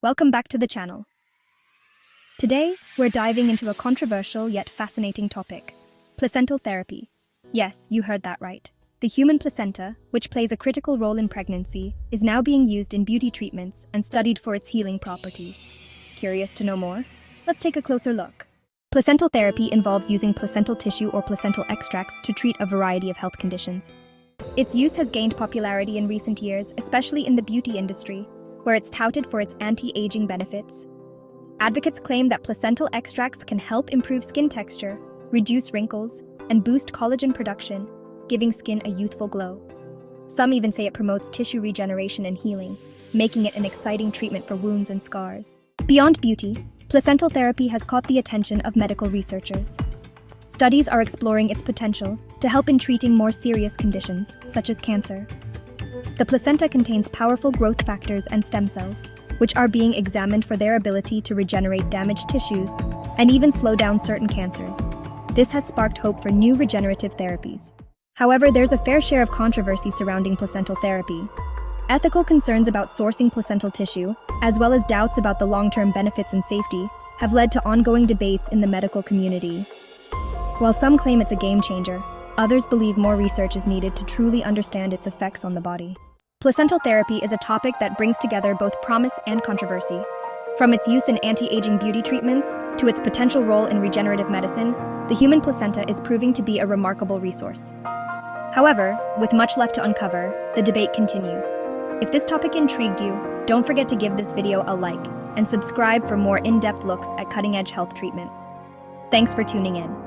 Welcome back to the channel. Today, we're diving into a controversial yet fascinating topic, placental therapy. Yes, you heard that right. The human placenta, which plays a critical role in pregnancy, is now being used in beauty treatments and studied for its healing properties. Curious to know more? Let's take a closer look. Placental therapy involves using placental tissue or placental extracts to treat a variety of health conditions. Its use has gained popularity in recent years, especially in the beauty industry, where it's touted for its anti-aging benefits. Advocates claim that placental extracts can help improve skin texture, reduce wrinkles, and boost collagen production, giving skin a youthful glow. Some even say it promotes tissue regeneration and healing, making it an exciting treatment for wounds and scars. Beyond beauty, placental therapy has caught the attention of medical researchers. Studies are exploring its potential to help in treating more serious conditions, such as cancer. The placenta contains powerful growth factors and stem cells, which are being examined for their ability to regenerate damaged tissues and even slow down certain cancers. This has sparked hope for new regenerative therapies. However, there's a fair share of controversy surrounding placental therapy. Ethical concerns about sourcing placental tissue, as well as doubts about the long-term benefits and safety, have led to ongoing debates in the medical community. While some claim it's a game changer, others believe more research is needed to truly understand its effects on the body. Placental therapy is a topic that brings together both promise and controversy. From its use in anti-aging beauty treatments to its potential role in regenerative medicine, the human placenta is proving to be a remarkable resource. However, with much left to uncover, the debate continues. If this topic intrigued you, don't forget to give this video a like and subscribe for more in-depth looks at cutting-edge health treatments. Thanks for tuning in.